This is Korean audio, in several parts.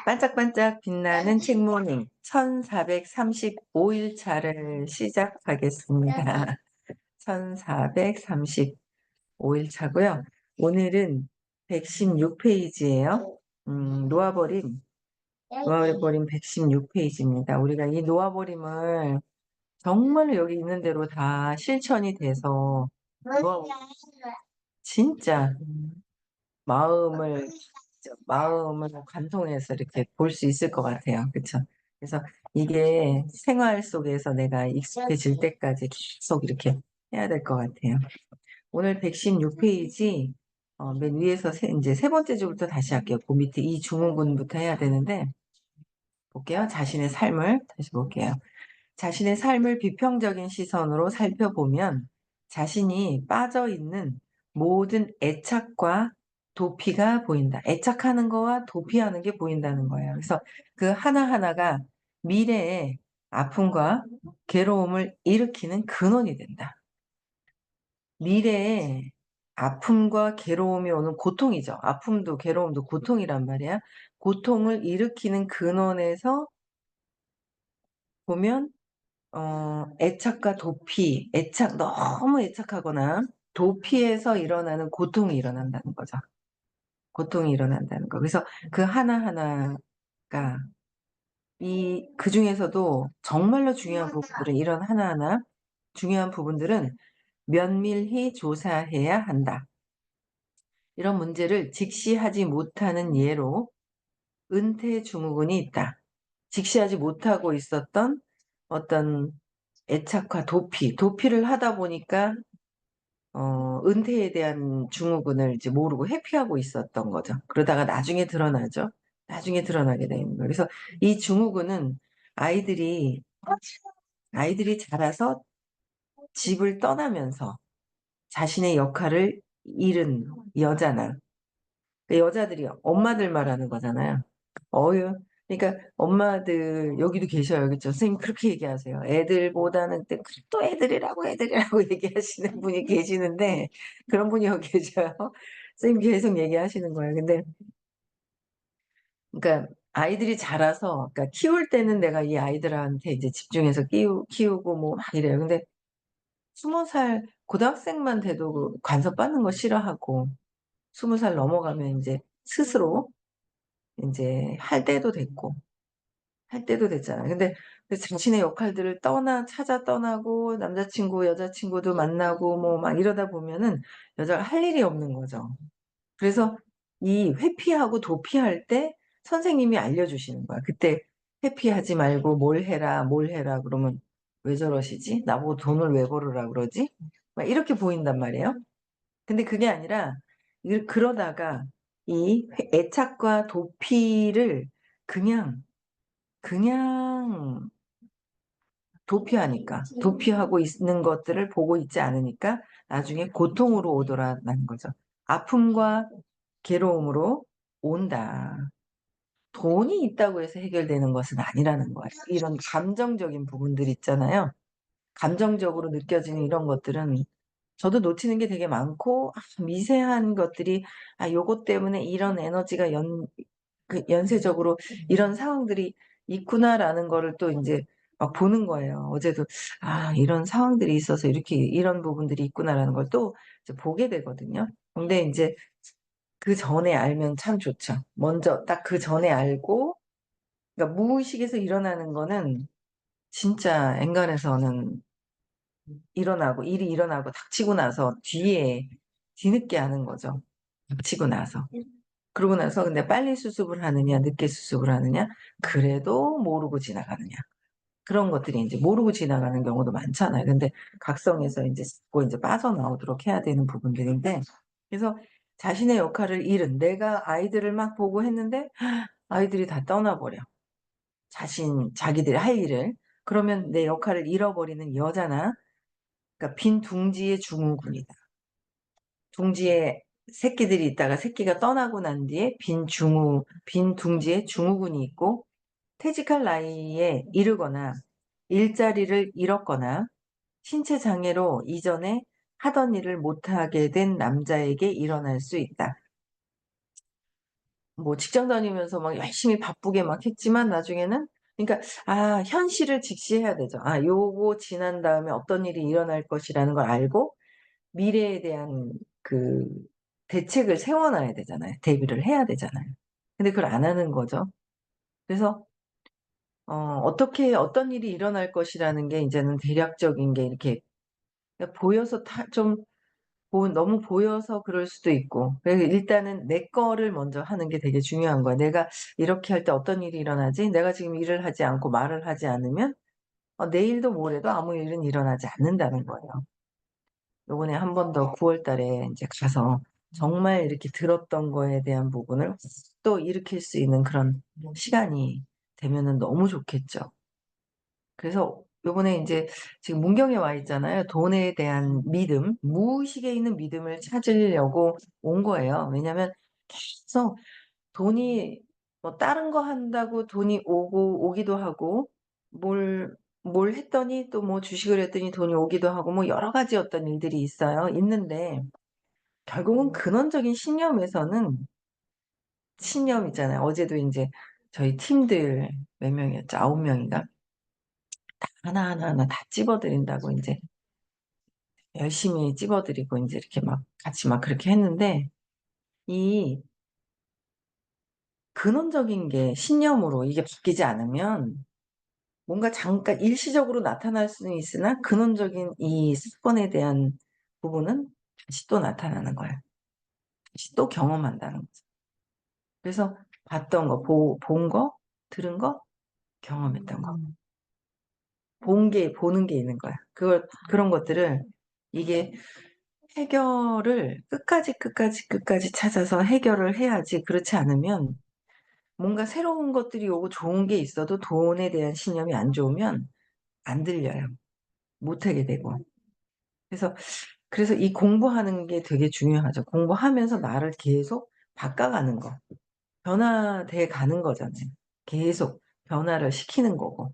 반짝반짝 빛나는 책모닝 1435일 차를 시작하겠습니다. 1435일 차고요. 오늘은 116페이지예요. 놓아버림 116페이지입니다. 우리가 이 놓아버림을 정말로 여기 있는 대로 다 실천이 돼서 진짜 마음을 관통해서 이렇게 볼 수 있을 것 같아요. 그쵸? 그래서 이게 생활 속에서 내가 익숙해질 때까지 계속 이렇게 해야 될 것 같아요. 오늘 116페이지 맨 위에서 이제 세 번째 줄부터 다시 할게요. 그 밑에 이 중후군부터 해야 되는데 볼게요. 자신의 삶을 다시 볼게요. 자신의 삶을 비평적인 시선으로 살펴보면 자신이 빠져있는 모든 애착과 도피가 보인다. 애착하는 거와 도피하는 게 보인다는 거예요. 그래서 그 하나하나가 미래의 아픔과 괴로움을 일으키는 근원이 된다. 미래에 아픔과 괴로움이 오는 고통이죠. 아픔도 괴로움도 고통이란 말이야. 고통을 일으키는 근원에서 보면 애착과 도피, 너무 애착하거나 도피에서 일어나는 고통이 일어난다는 거죠. 고통이 일어난다는 거. 그래서 그 하나하나가 그 중에서도 정말로 중요한 부분들은 이런 하나하나 중요한 부분들은 면밀히 조사해야 한다. 이런 문제를 직시하지 못하는 예로 은퇴 증후군이 있다. 직시하지 못하고 있었던 어떤 애착과 도피를 하다 보니까 은퇴에 대한 증후군을 이제 모르고 회피하고 있었던 거죠. 그러다가 나중에 드러나죠. 나중에 드러나게 되는 거예요. 그래서 이 증후군은 아이들이 자라서 집을 떠나면서 자신의 역할을 잃은 여자나 그 여자들이 엄마들 말하는 거잖아요. 어유, 그러니까 엄마들 여기도 계셔요, 그렇죠? 선생님 그렇게 얘기하세요. 애들보다는 또 애들이라고 얘기하시는 분이 계시는데 그런 분이 여기 계셔요. 선생님 계속 얘기하시는 거예요. 근데 그러니까 아이들이 자라서, 그러니까 키울 때는 내가 이 아이들한테 이제 집중해서 키우고 뭐 막 이래요. 근데 20살 고등학생만 돼도 그 간섭받는 거 싫어하고 20살 넘어가면 이제 스스로 이제 할 때도 됐잖아요. 근데 그 자신의 역할들을 찾아 떠나고 남자친구, 여자친구도 만나고 뭐 막 이러다 보면은 여자가 할 일이 없는 거죠. 그래서 이 회피하고 도피할 때 선생님이 알려주시는 거야. 그때 회피하지 말고 뭘 해라 그러면 왜 저러시지? 나보고 돈을 왜 벌으라 그러지? 막 이렇게 보인단 말이에요. 근데 그게 아니라 그러다가 이 애착과 도피를 그냥 그냥 도피하고 있는 것들을 보고 있지 않으니까 나중에 고통으로 오더라는 거죠. 아픔과 괴로움으로 온다. 돈이 있다고 해서 해결되는 것은 아니라는 거예요. 이런 감정적인 부분들 있잖아요. 감정적으로 느껴지는 이런 것들은 저도 놓치는 게 되게 많고, 미세한 것들이, 요것 때문에 이런 에너지가 연쇄적으로 이런 상황들이 있구나라는 거를 또 이제 막 보는 거예요. 어제도, 이런 상황들이 있어서 이렇게 이런 부분들이 있구나라는 걸 또 보게 되거든요. 근데 이제 그 전에 알면 참 좋죠. 먼저 딱 그 전에 알고, 그러니까 무의식에서 일어나는 거는 진짜 엔간해서는 일이 일어나고 닥치고 나서 뒤늦게 하는 거죠. 닥치고 나서. 그러고 나서 근데 빨리 수습을 하느냐, 늦게 수습을 하느냐, 그래도 모르고 지나가느냐. 그런 것들이 이제 모르고 지나가는 경우도 많잖아요. 근데 각성해서 이제 자꾸 이제 빠져나오도록 해야 되는 부분들인데, 그래서 자신의 역할을 잃은, 내가 아이들을 막 보고 했는데, 아이들이 다 떠나버려. 자기들이 할 일을. 그러면 내 역할을 잃어버리는 여자나, 그러니까 빈 둥지의 증후군이다. 둥지에 새끼들이 있다가 새끼가 떠나고 난 뒤에 빈 둥지에 증후군이 있고, 퇴직할 나이에 이르거나 일자리를 잃었거나 신체 장애로 이전에 하던 일을 못하게 된 남자에게 일어날 수 있다. 뭐 직장 다니면서 막 열심히 바쁘게 막 했지만 나중에는, 그러니까 현실을 직시해야 되죠. 요거 지난 다음에 어떤 일이 일어날 것이라는 걸 알고 미래에 대한 그 대책을 세워 놔야 되잖아요. 대비를 해야 되잖아요. 근데 그걸 안 하는 거죠. 그래서 어떻게 어떤 일이 일어날 것이라는 게 이제는 대략적인 게 이렇게 보여서 좀 너무 보여서 그럴 수도 있고. 그래서 일단은 내 거를 먼저 하는 게 되게 중요한 거야. 내가 이렇게 할 때 어떤 일이 일어나지? 내가 지금 일을 하지 않고 말을 하지 않으면 내일도 모레도 아무 일은 일어나지 않는다는 거예요. 요번에 한 번 더 9월 달에 이제 가서 정말 이렇게 들었던 거에 대한 부분을 또 일으킬 수 있는 그런 시간이 되면은 너무 좋겠죠. 그래서 요번에 이제 지금 문경에 와 있잖아요. 돈에 대한 믿음, 무의식에 있는 믿음을 찾으려고 온 거예요. 왜냐면 계속 돈이 뭐 다른 거 한다고 돈이 오기도 하고, 뭘 했더니 또 뭐 주식을 했더니 돈이 오기도 하고, 뭐 여러 가지 어떤 일들이 있는데, 결국은 근원적인 신념에서는 신념 있잖아요. 어제도 이제 저희 팀들 몇 명이었죠? 9명인가? 하나하나 다 찝어드린다고 이제 열심히 찝어드리고 이제 이렇게 막 같이 막 그렇게 했는데, 이 근원적인 게 신념으로 이게 바뀌지 않으면 뭔가 잠깐 일시적으로 나타날 수는 있으나 근원적인 이 사건에 대한 부분은 다시 또 나타나는 거예요. 다시 또 경험한다는 거죠. 그래서 봤던 거, 본 거, 들은 거, 경험했던 거. 보는 게 있는 거야. 그런 것들을, 이게 해결을 끝까지 찾아서 해결을 해야지. 그렇지 않으면 뭔가 새로운 것들이 오고 좋은 게 있어도 돈에 대한 신념이 안 좋으면 안 들려요. 못하게 되고. 그래서 이 공부하는 게 되게 중요하죠. 공부하면서 나를 계속 바꿔가는 거. 변화돼 가는 거잖아요. 계속 변화를 시키는 거고.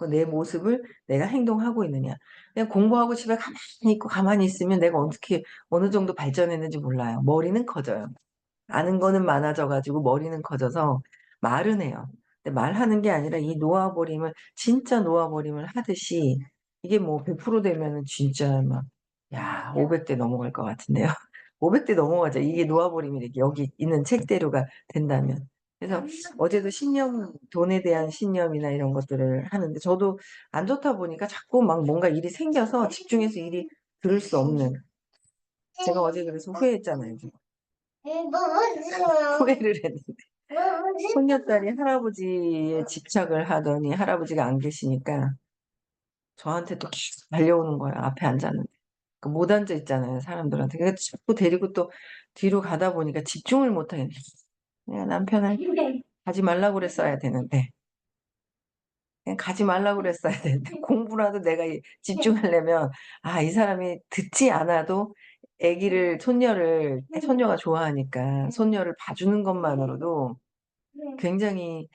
내 모습을 내가 행동하고 있느냐. 그냥 공부하고 집에 가만히 있고 가만히 있으면 내가 어떻게 어느 정도 발전했는지 몰라요. 머리는 커져요. 아는 거는 많아져 가지고 머리는 커져서 말은 해요. 근데 말하는 게 아니라 이 놓아버림을, 진짜 놓아버림을 하듯이, 이게 뭐 100% 되면은 진짜 막, 500대 넘어갈 것 같은데요. 500대 넘어가죠. 이게 놓아버림이 이렇게 여기 있는 책대로가 된다면. 그래서 어제도 돈에 대한 신념이나 이런 것들을 하는데, 저도 안 좋다 보니까 자꾸 막 뭔가 일이 생겨서 집중해서 일이 들을 수 없는, 제가 어제 그래서 후회했잖아요. 후회를 했는데. 손녀딸이 할아버지에 집착을 하더니 할아버지가 안 계시니까 저한테 또 계속 달려오는 거예요. 앞에 앉았는데. 못 앉아 있잖아요, 사람들한테. 그래서 자꾸 데리고 또 뒤로 가다 보니까 집중을 못 하겠네. 내가 남편을 가지 말라고 그랬어야 되는데. 그냥 가지 말라고 그랬어야 되는데. 공부라도 내가 집중하려면, 이 사람이 듣지 않아도 손녀가 좋아하니까 손녀를 봐주는 것만으로도 굉장히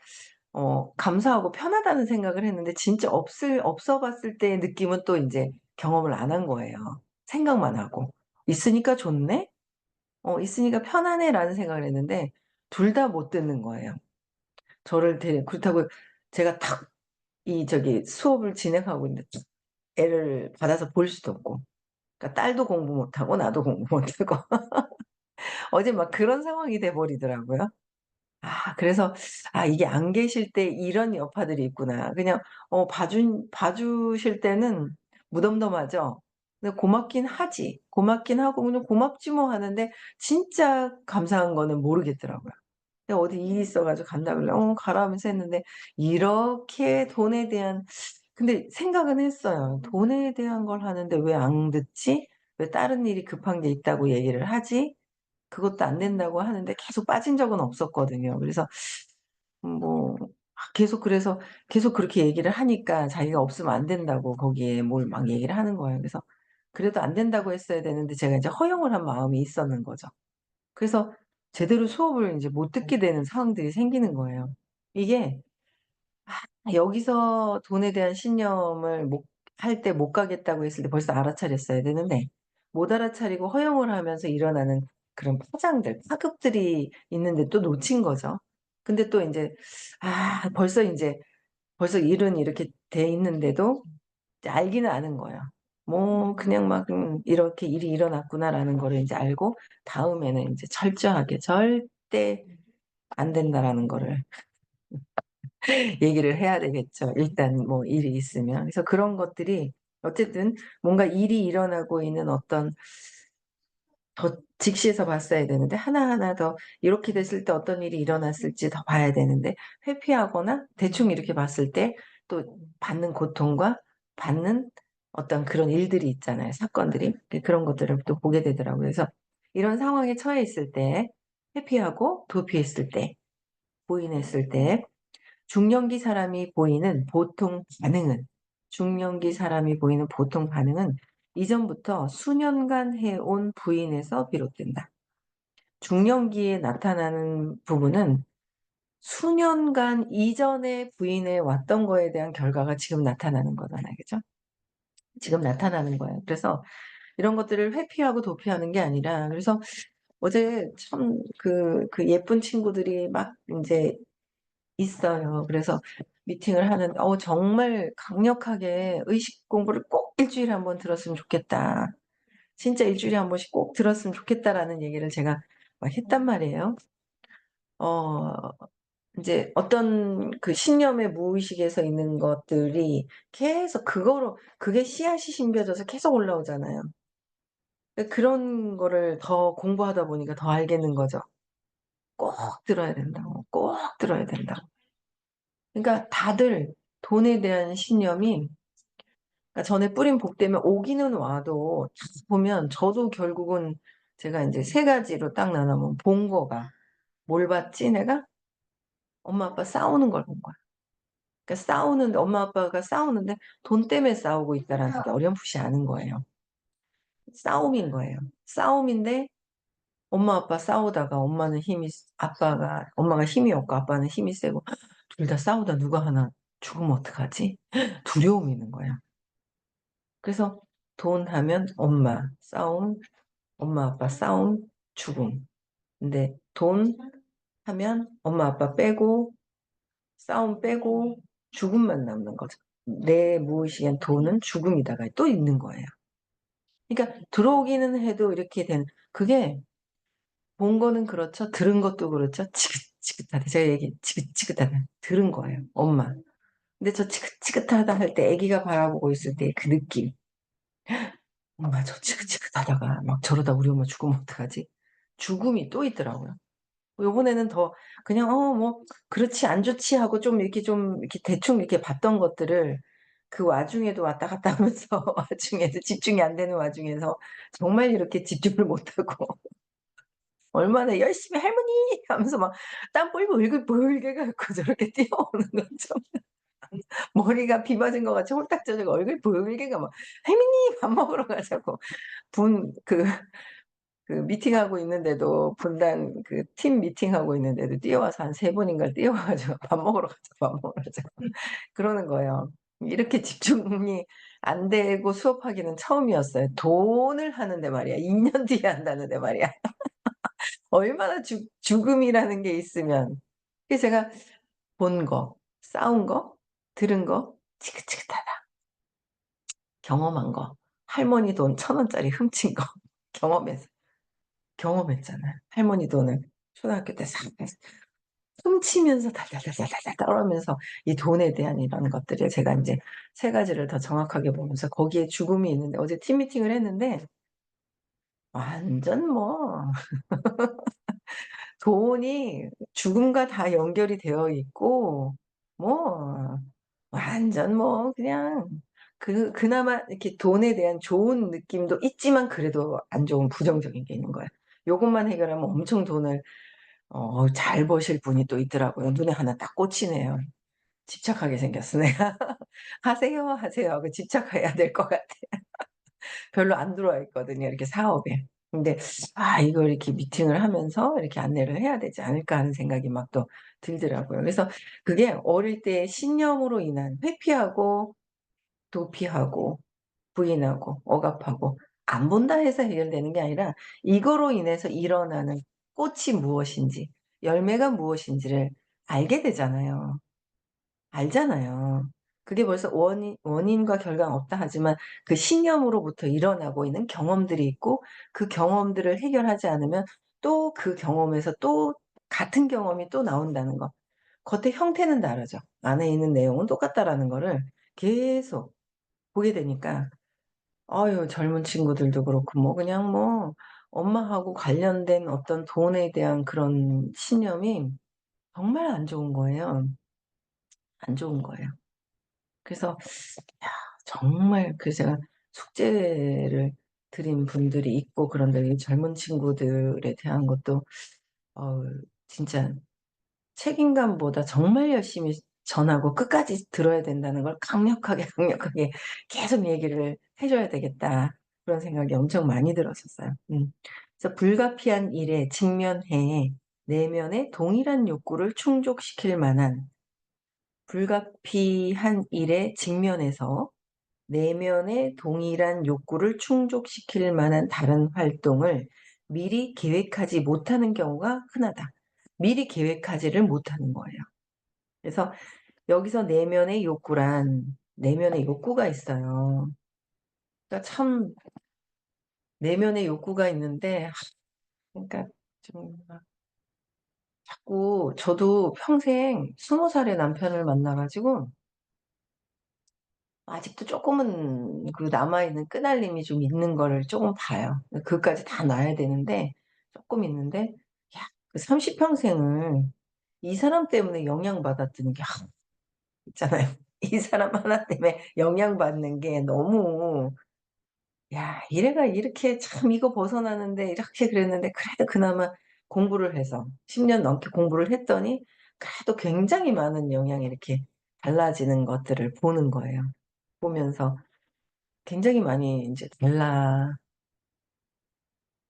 감사하고 편하다는 생각을 했는데, 진짜 없어 봤을 때의 느낌은 또 이제 경험을 안 한 거예요. 생각만 하고. 있으니까 좋네? 있으니까 편하네라는 생각을 했는데, 둘 다 못 듣는 거예요. 그렇다고 제가 탁, 수업을 진행하고 있는데 애를 받아서 볼 수도 없고. 그러니까 딸도 공부 못하고 나도 공부 못하고. 어제 막 그런 상황이 돼 버리더라고요. 그래서 이게 안 계실 때 이런 여파들이 있구나. 그냥 봐주실 때는 무덤덤하죠. 근데 고맙긴 하지. 고맙긴 하고 그냥 고맙지 뭐 하는데, 진짜 감사한 거는 모르겠더라고요. 근데 어디 일이 있어 가지고 간다 그래. 가라 하면서 했는데, 이렇게 돈에 대한, 근데 생각은 했어요. '돈에 대한 걸 하는데 왜 안 듣지? 왜 다른 일이 급한 게 있다고 얘기를 하지?' 그것도 안 된다고 하는데 계속 빠진 적은 없었거든요. 그래서 뭐 그래서 계속 그렇게 얘기를 하니까 자기가 없으면 안 된다고 거기에 뭘 막 얘기를 하는 거예요. 그래서 그래도 안 된다고 했어야 되는데 제가 이제 허용을 한 마음이 있었는 거죠. 그래서 제대로 수업을 인제 못 듣게 되는 상황들이 생기는 거예요. 이게 여기서 돈에 대한 신념을 못 가겠다고 했을 때 벌써 알아차렸어야 되는데, 못 알아차리고 허용을 하면서 일어나는 그런 파장들, 파급들이 있는데 또 놓친 거죠. 근데 또 인제 벌써 인제 벌써 일은 이렇게 돼 있는데도 이제 알기는 아는 거예요. 뭐 그냥 막 '이렇게 일이 일어났구나.'라는 거를 인제 알고 다음에는 인제 철저하게 '절대 안 된다.'라는 거를 얘기를 해야 되겠죠. 일단 뭐 일이 있으면. 그래서 그런 것들이 어쨌든 뭔가 일이 일어나고 있는 어떤 더 직시해서 봤어야 되는데 하나하나 더 이렇게 됐을 때 어떤 일이 일어났을지 더 봐야 되는데 회피하거나 대충 이렇게 봤을 때 또 받는 고통과 받는 어떤 그런 일들이 있잖아요, 사건들이. 그런 것들을 또 보게 되더라고요. 그래서 이런 상황에 처해 있을 때 회피하고 도피했을 때, 부인했을 때 중년기 사람이 보이는 보통 반응은 중년기 사람이 보이는 보통 반응은 이전부터 수년간 해온 부인에서 비롯된다. 중년기에 나타나는 부분은 수년간 이전에 부인해 왔던 거에 대한 결과가 지금 나타나는 거잖아요. 그죠? 지금 나타나는 거예요. 그래서 이런 것들을 회피하고 도피하는 게 아니라 그래서 어제 참 그 예쁜 친구들이 막 인제 있어요. 그래서 미팅을 하는데 정말 강력하게 "의식 공부를 꼭 일 주일에 한 번 들었으면 좋겠다. 진짜 일 주일에 한 번씩 꼭 들었으면 좋겠다."라는 얘기를 제가 막 했단 말이에요. 어 인제 어떤 그 신념의 무의식에서 있는 것들이 계속 그거로 그게 씨앗이 심겨져서 계속 올라오잖아요. 그런 거를 더 공부하다 보니까 더 알겠는 거죠. 꼭 들어야 된다고. 꼭 들어야 된다고. 그러니까 다들 돈에 대한 신념이 그러니까 전에 뿌린 복 때문에 오기는 와도 딱 보면 저도 결국은 제가 인제 세 가지로 딱 나눠 보면 본 거가 뭘 봤지 내가? 엄마 아빠 싸우는 걸 본 거야. 그러니까 싸우는데 엄마 아빠가 싸우는데 돈 때문에 싸우고 있다라는 게 어렴풋이 아는 거예요. 싸움인 거예요. 싸움인데 엄마 아빠 싸우다가 엄마는 힘이 아빠가 엄마가 힘이 없고 아빠는 힘이 세고 둘 다 싸우다 누가 하나 죽으면 어떡하지? 두려움이 있는 거야. 그래서 돈 하면 엄마 싸움, 엄마 아빠 싸움, 죽음. 근데 돈 하면 엄마 아빠 빼고 싸움 빼고 죽음만 남는 거죠. 내 무의식엔 돈은 죽음이다가 또 있는 거예요. 그러니까 들어오기는 해도 이렇게 된 그게 본 거는 그렇죠. 들은 것도 그렇죠. 지긋지긋하다. 제가 지긋지긋하다. 들은 거예요, 엄마. 근데 저 지긋지긋하다 할 때 아기가 바라보고 있을 때 그 느낌. '엄마 저 지긋지긋하다가 막 저러다 우리 엄마 죽으면 어떡하지?' 죽음이 또 있더라고요. 요번에는 더 그냥 뭐 그렇지 안 좋지 하고 좀 이렇게 대충 이렇게 봤던 것들을 그 와중에도 왔다 갔다 하면서 와중에도 집중이 안 되는 와중에서 정말 이렇게 집중을 못 하고 얼마나 열심히 "할머니." 하면서 막 땀 뻘뻘 울긋불긋해 갖고 저렇게 뛰어오는 거죠. 머리가 비 맞은 것 같이 홀딱 젖어 얼굴 붉게가 막 "할머니 밥 먹으러 가자고." 분 그 미팅하고 있는데도 분단 그 팀 미팅하고 있는데도 뛰어와서 한 3번인가를 뛰어와 가지고 "밥 먹으러 가자, 밥 먹으러 가자." 그러는 거예요. 이렇게 집중이 안 되고 수업하기는 처음이었어요. 돈을 하는데 말이야. 2년 뒤에 한다는데 말이야. 얼마나 죽음이라는 게 있으면. 그래서 제가 본 거, 싸운 거, 들은 거, 지긋지긋하다. 경험한 거. 할머니 돈 1,000원짜리 훔친 거 경험했잖아요. 할머니 돈을 초등학교 때 싹 훔치면서 달달달달달달 떨면서 이 돈에 대한 이런 것들을 제가 인제 세 가지를 더 정확하게 보면서 거기에 죽음이 있는데 어제 팀 미팅을 했는데 완전 뭐 돈이 죽음과 다 연결이 되어 있고 뭐 완전 뭐 그냥 그나마 이렇게 돈에 대한 좋은 느낌도 있지만 그래도 안 좋은 부정적인 게 있는 거예요. 요것만 해결하면 엄청 돈을 잘 버실 분이 또 있더라고요. 눈에 하나 딱 꽂히네요. 집착하게 생겼어 내가. "하세요, 하세요." 하고 집착해야 될 것 같아. 별로 안 들어와 있거든요, 이렇게 사업에. 근데 '이걸 이렇게 미팅을 하면서 이렇게 안내를 해야 되지 않을까.' 하는 생각이 막 또 들더라고요. 그래서 그게 어릴 때의 신념으로 인한 회피하고 도피하고 부인하고 억압하고 안 본다 해서 해결되는 게 아니라 이거로 인해서 일어나는 꽃이 무엇인지 열매가 무엇인지를 알게 되잖아요. 알잖아요. 그게 벌써 원인과 결과가 없다 하지만 그 신념으로부터 일어나고 있는 경험들이 있고 그 경험들을 해결하지 않으면 또 그 경험에서 또 같은 경험이 또 나온다는 거. 겉의 형태는 다르죠. 안에 있는 내용은 똑같다라는 거를 계속 보게 되니까 아유 젊은 친구들도 그렇고 뭐 그냥 뭐 엄마하고 관련된 어떤 돈에 대한 그런 신념이 정말 안 좋은 거예요. 안 좋은 거예요. 그래서 야 정말 그 제가 숙제를 드린 분들이 있고 그런데 이 젊은 친구들에 대한 것도 어우 진짜 책임감보다 정말 열심히 전하고 끝까지 들어야 된다는 걸 강력하게, 강력하게 계속 얘기를 해 줘야 되겠다. 그런 생각이 엄청 많이 들었었어요. 그래서 불가피한 일에 직면해 내면의 동일한 욕구를 충족시킬 만한 불가피한 일에 직면해서 내면의 동일한 욕구를 충족시킬 만한 다른 활동을 미리 계획하지 못하는 경우가 흔하다. 미리 계획하지를 못하는 거예요. 그래서 여기서 내면의 욕구가 있어요. 그러니까 참 내면의 욕구가 있는데 그러니까 좀 자꾸 저도 평생 20 살에 남편을 만나 가지고 아직도 쪼끔은 그 남아 있는 끈알림이 좀 있는 거를 쪼금 봐요. 그것까지 다 놔야 되는데 쪼끔 있는데 야 그 30 평생을 이 사람 때문에 영향받았던 게 있잖아요. 이 사람 하나 때문에 영향받는 게 너무 '야 얘가 이렇게 참 이거 벗어나는데 이렇게 그랬는데 그래도 그나마 공부를 해서 10년 넘게 공부를 했더니 그래도 굉장히 많은 영향이 이렇게 달라지는 것들을 보는 거예요. 보면서 굉장히 많이 인제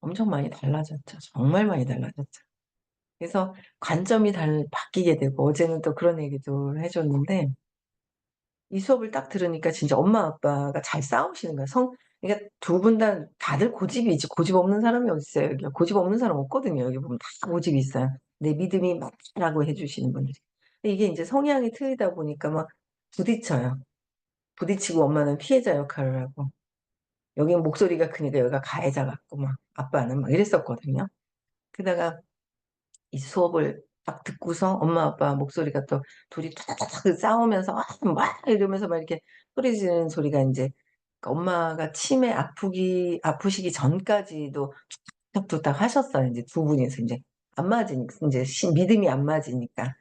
엄청 많이 달라졌죠. 정말 많이 달라졌죠. 그래서 관점이 바뀌게 되고 어제는 또 그런 얘기도 해 줬는데 이 수업을 딱 들으니까 진짜 엄마 아빠가 잘 싸우시는 거야. 그러니까 두 분 다 다들 고집이지 고집 없는 사람이 어딨어요 여기. 고집 없는 사람 없거든요. 여기 보면 다 고집이 있어요. 내 믿음이 맞다라고 해 주시는 분들이. 근데 이게 인제 성향이 틀리다 보니까 막 부딪혀요. 부딪히고 엄마는 피해자 역할을 하고 여기는 목소리가 크니까 여기가 가해자 같고 막 아빠는 막 이랬었거든요. 게다가 이 수업을 딱 듣고서 엄마 아빠 목소리가 또 둘이 타닥타닥 싸우면서 막 이러면서 막 이렇게 소리 지르는 소리가 인제 그 엄마가 치매 아프시기 전까지도 툭탁툭탁 하셨어요. 인제 두 분이서 인제 안 맞으니까 인제 믿음이 안 맞으니까.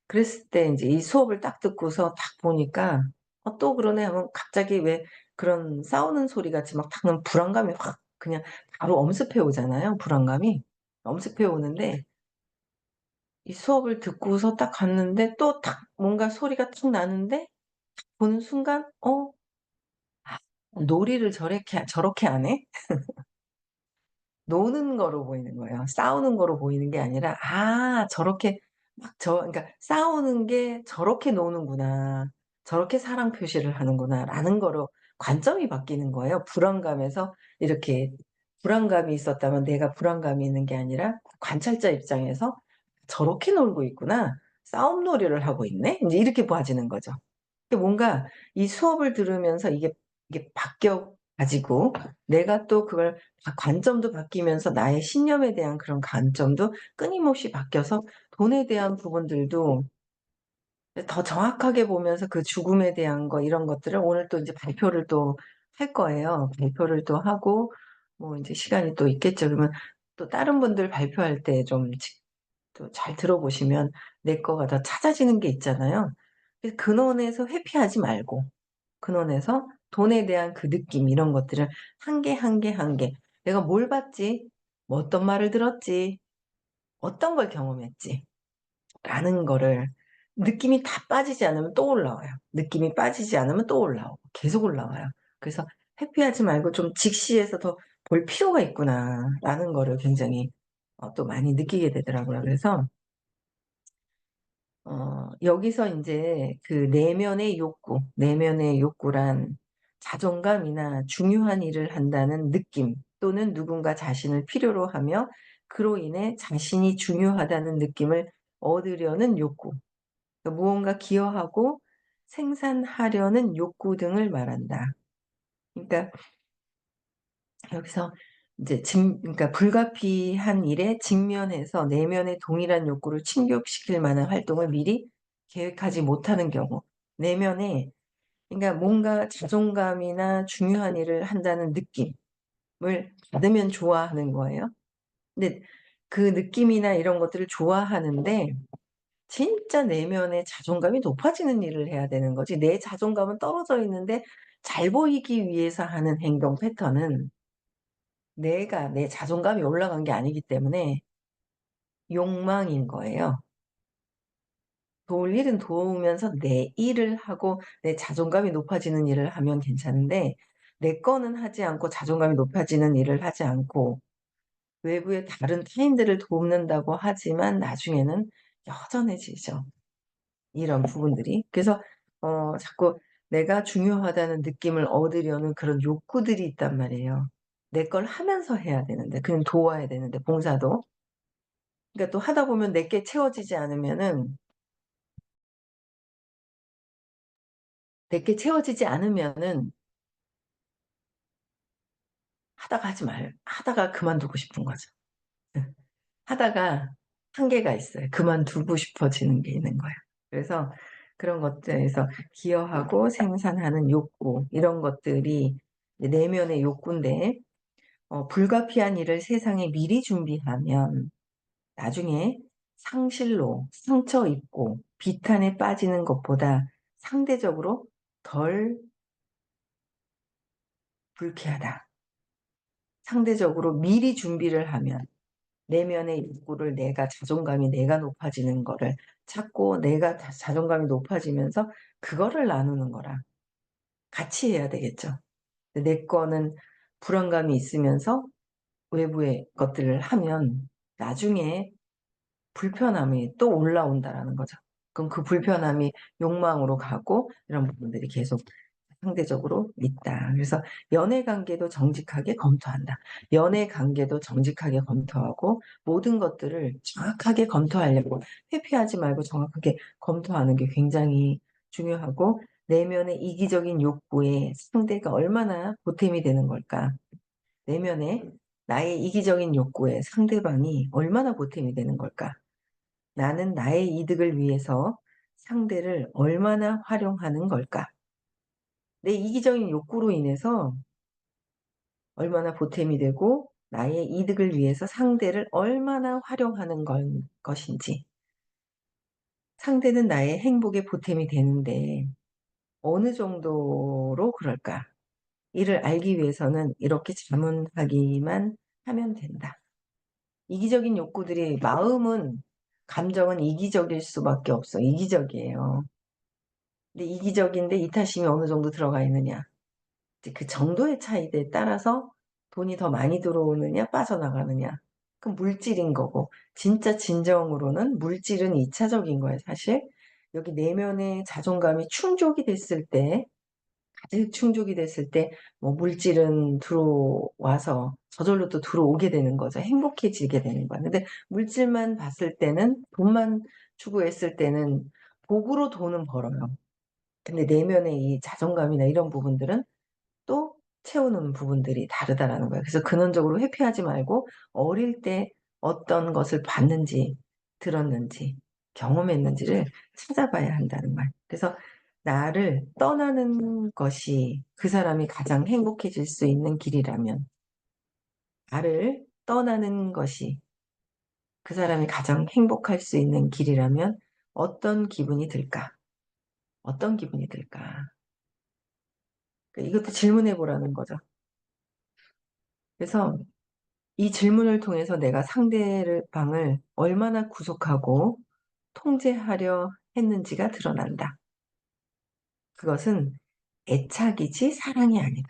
그랬을 때 인제 이 수업을 딱 듣고서 딱 보니까 '어 또 그러네.' 하면 갑자기 왜 그런 싸우는 소리 같이 막 딱 불안감이 확 그냥 바로 엄습해 오잖아요, 불안감이. 엄습해 오는데 이 수업을 듣고서 딱 갔는데 또 탁 뭔가 소리가 탁 나는데 보는 순간 '어 아 놀이를 저렇게 하네?' 노는 거로 보이는 거예요. 싸우는 거로 보이는 게 아니라 '아 저렇게 막 그러니까 싸우는 게 저렇게 노는구나. 저렇게 사랑 표시를 하는구나.'라는 거로 관점이 바뀌는 거예요. 불안감에서 이렇게 불안감이 있었다면 내가 불안감이 있는 게 아니라 관찰자 입장에서 '저렇게 놀고 있구나. 싸움놀이를 하고 있네.' 인제 이렇게 봐지는 거죠. 근데 뭔가 이 수업을 들으면서 이게 바뀌어 가지고 내가 또 그걸 관점도 바뀌면서 나의 신념에 대한 그런 관점도 끊임없이 바뀌어서 돈에 대한 부분들도 더 정확하게 보면서 그 죽음에 대한 거 이런 것들을 오늘 또 인제 발표를 또 할 거예요. 발표를 또 하고 뭐 인제 시간이 또 있겠죠. 그러면 또 다른 분들 발표할 때 좀 또 잘 들어보시면 내 거가 더 찾아지는 게 있잖아요. 그래서 근원에서 회피하지 말고 근원에서 돈에 대한 그 느낌 이런 것들을 한 개, 한 개, 한 개 '내가 뭘 봤지? 뭐 어떤 말을 들었지? 어떤 걸 경험했지?' 라는 거를 느낌이 다 빠지지 않으면 또 올라와요. 느낌이 빠지지 않으면 또 올라오고 계속 올라와요. 그래서 '회피하지 말고 좀 직시해서 더 볼 필요가 있구나.'라는 거를 굉장히 또 많이 느끼게 되더라고요. 그래서 여기서 인제 그 내면의 욕구란 자존감이나 중요한 일을 한다는 느낌 또는 누군가 자신을 필요로 하며 그로 인해 자신이 중요하다는 느낌을 얻으려는 욕구. 그러니까 무언가 기여하고 생산하려는 욕구 등을 말한다. 그러니까 여기서 이제 그러니까 불가피한 일에 직면해서 내면의 동일한 욕구를 충족시킬 만한 활동을 미리 계획하지 못하는 경우. 내면에 그러니까 뭔가 자존감이나 중요한 일을 한다는 느낌을 받으면 좋아하는 거예요. 근데 그 느낌이나 이런 것들을 좋아하는데 진짜 내면의 자존감이 높아지는 일을 해야 되는 거지, 내 자존감은 떨어져 있는데 잘 보이기 위해서 하는 행동 패턴은 내가 내 자존감이 올라간 게 아니기 때문에 욕망인 거예요. 도울 일은 도우면서 내 일을 하고 내 자존감이 높아지는 일을 하면 괜찮은데 내 거는 하지 않고 자존감이 높아지는 일을 하지 않고 외부의 다른 타인들을 돕는다고 하지만 나중에는 여전해지죠, 이런 부분들이. 그래서 자꾸 내가 중요하다는 느낌을 얻으려는 그런 욕구들이 있단 말이에요. 내 걸 하면서 해야 되는데, 그냥 도와야 되는데, 봉사도. 그러니까 또 하다 보면 내게 채워지지 않으면은 내게 채워지지 않으면은 하다가 그만두고 싶은 거죠. 예. 하다가 한계가 있어요. 그만두고 싶어지는 게 있는 거예요. 그래서 그런 것들에서 기여하고 생산하는 욕구, 이런 것들이 이제 내면의 욕구인데 불가피한 일을 세상에 미리 준비하면 나중에 상실로 상처 입고 비탄에 빠지는 것보다 상대적으로 덜 불쾌하다. 상대적으로 미리 준비를 하면 내면의 욕구를 자존감이 높아지는 거를 찾고 내가 자존감이 높아지면서 그거를 나누는 거랑 같이 해야 되겠죠. 내 거는 불안감이 있으면서 외부의 것들을 하면 나중에 불편함이 또 올라온다라는 거죠. 그럼 그 불편함이 욕망으로 가고 이런 부분들이 계속 상대적으로 있다. 그래서 연애 관계도 정직하게 검토한다. 연애 관계도 정직하게 검토하고 모든 것들을 정확하게 검토하려고, 회피하지 말고 정확하게 검토하는 게 굉장히 중요하고, 내면의 이기적인 욕구에 상대가 얼마나 보탬이 되는 걸까? 내면에 나의 이기적인 욕구에 상대방이 얼마나 보탬이 되는 걸까? 나는 나의 이득을 위해서 상대를 얼마나 활용하는 걸까? 내 이기적인 욕구로 인해서 얼마나 보탬이 되고 나의 이득을 위해서 상대를 얼마나 활용하는 것인지, 상대는 나의 행복에 보탬이 되는데 어느 정도로 그럴까? 이를 알기 위해서는 이렇게 자문하기만 하면 된다. 이기적인 욕구들이, 감정은 이기적일 수밖에 없어. 이기적이에요. 근데 이기적인데 이타심이 어느 정도 들어가 있느냐. 이제 그 정도의 차이에 따라서 돈이 더 많이 들어오느냐 빠져나가느냐, 그 물질인 거고, 진짜 진정으로는 물질은 2차적인 거예요, 사실. 여기 내면의 자존감이 충족이 됐을 때, 가득 충족이 됐을 때 뭐 물질은 들어와서 저절로 또 들어오게 되는 거죠. 행복해지게 되는 거예요. 근데 물질만 봤을 때는, 돈만 추구했을 때는 복으로 돈은 벌어요. 근데 내면의 이 자존감이나 이런 부분들은 또 채우는 부분들이 다르다라는 거예요. 그래서 근원적으로 회피하지 말고 어릴 때 어떤 것을 봤는지, 들었는지, 경험했는지를 찾아봐야 한다는 말. 그래서 나를 떠나는 것이 그 사람이 가장 행복해질 수 있는 길이라면, 나를 떠나는 것이 그 사람이 가장 행복할 수 있는 길이라면 어떤 기분이 들까? 어떤 기분이 들까? 이것도 질문해 보라는 거죠. 그래서 이 질문을 통해서 내가 상대방을 얼마나 구속하고 통제하려 했는지가 드러난다. 그것은 애착이지 사랑이 아니다.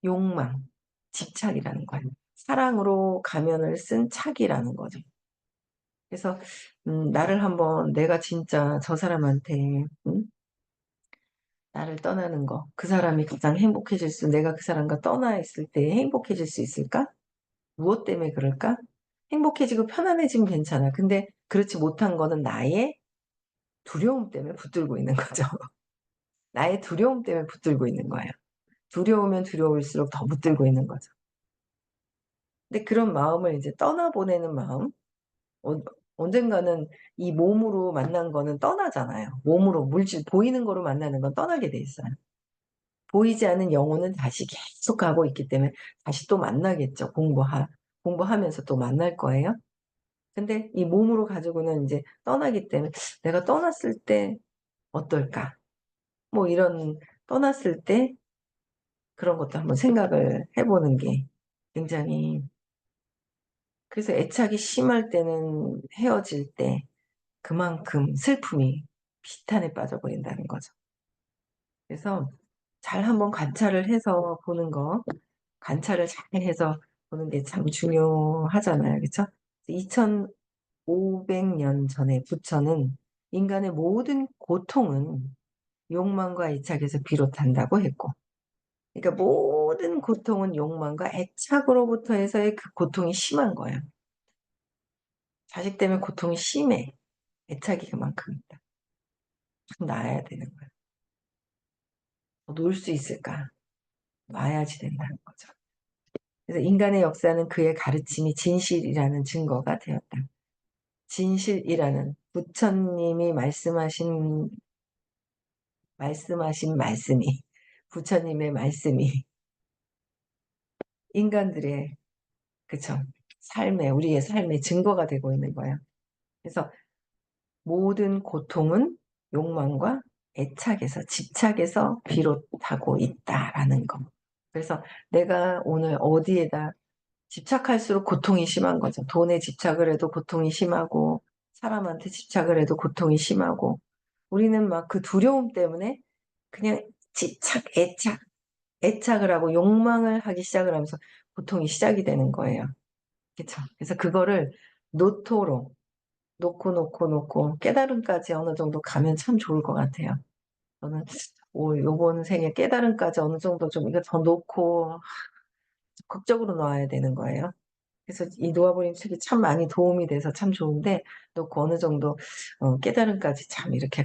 욕망, 집착이라는 거예요. 사랑으로 가면을 쓴 착이라는 거죠. 그래서 나를 한번, 내가 진짜 저 사람한테 나를 떠나는 거. 그 사람이 가장 행복해질 수, 내가 그 사람과 떠나 있을 때 행복해질 수 있을까? 무엇 때문에 그럴까? 행복해지고 편안해지면 괜찮아. 근데 그렇지 못한 거는 나의 두려움 때문에 붙들고 있는 거죠. 나의 두려움 때문에 붙들고 있는 거예요. 두려우면 두려울수록 더 붙들고 있는 거죠. 근데 그런 마음을 이제 떠나보내는 마음, 어, 언젠가는 이 몸으로 만난 거는 떠나잖아요. 몸으로, 물질, 보이는 거로 만나는 건 떠나게 돼 있어요. 보이지 않는 영혼은 다시 계속 가고 있기 때문에 다시 또 만나겠죠. 공부하면서 또 만날 거예요. 근데 이 몸으로 가지고는 이제 떠나기 때문에 '내가 떠났을 때 어떨까?' 뭐 이런 떠났을 때 그런 것도 한번 생각을 해 보는 게 굉장히, 그래서 애착이 심할 때는 헤어질 때 그만큼 슬픔이 비탄에 빠져버린다는 거죠. 그래서 잘 한번 관찰을 해서 보는 거, 관찰을 잘 해서 보는 게 참 중요하잖아요. 그쵸? 2500년 전에 부처는 인간의 모든 고통은 욕망과 애착에서 비롯한다고 했고, 그러니까 모든 고통은 욕망과 애착으로부터 해서의 그 고통이 심한 거예요. 자식 때문에 고통이 심해. 애착이 그만큼 있다. 좀 놔야 되는 거야. 놓을 수 있을까? 놔야지 된다는 거죠. 그래서 인간의 역사는 그의 가르침이 진실이라는 증거가 되었다. 진실이라는 부처님이 말씀하신 말씀이, 부처님의 말씀이 인간들의, 그쵸, 우리의 삶의 증거가 되고 있는 거예요. 그래서 모든 고통은 욕망과 애착에서, 집착에서 비롯하고 있다라는 거. 그래서 내가 오늘 어디에다 집착할수록 고통이 심한 거죠. 돈에 집착을 해도 고통이 심하고, 사람한테 집착을 해도 고통이 심하고, 우리는 막 그 두려움 때문에 그냥 집착, 애착을 하고 욕망을 하기 시작을 하면서 고통이 시작이 되는 거예요. 그쵸? 그래서 그거를 노토록 놓고 깨달음까지 어느 정도 가면 참 좋을 것 같아요. 저는 요번 생에 깨달음까지 어느 정도 좀 이거 더 놓고 극적으로 놔야 되는 거예요. 그래서 이 놓아버린 책이 참 많이 도움이 돼서 참 좋은데, 놓고 어느 정도 깨달음까지 참 이렇게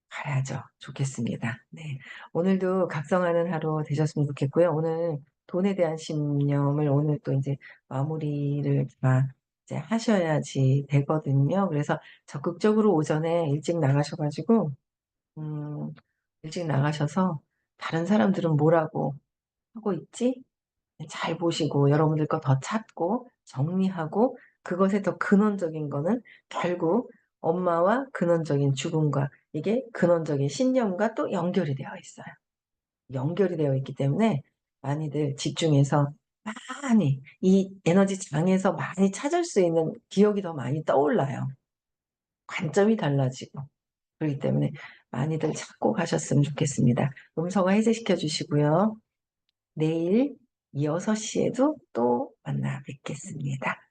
가야죠. 좋겠습니다. 네. 오늘도 각성하는 하루 되셨으면 좋겠고요. 오늘 돈에 대한 신념을 오늘 또 이제 마무리를 다 이제 하셔야지 되거든요. 그래서 적극적으로 오전에 일찍 나가셔 가지고 음 일찍 나가셔서 '다른 사람들은 뭐라고 하고 있지?' 잘 보시고 여러분들 거 더 찾고 정리하고, 그것의 더 근원적인 거는 결국 엄마와 근원적인 죽음과 이게 근원적인 신념과 또 연결이 되어 있어요. 연결이 되어 있기 때문에 많이들 집중해서 많이 이 에너지 장에서 많이 찾을 수 있는 기억이 더 많이 떠올라요. 관점이 달라지고. 그렇기 때문에 많이들 찾고 가셨으면 좋겠습니다. 음성화 해제시켜 주시고요. 내일 6시 에도 또 만나 뵙겠습니다.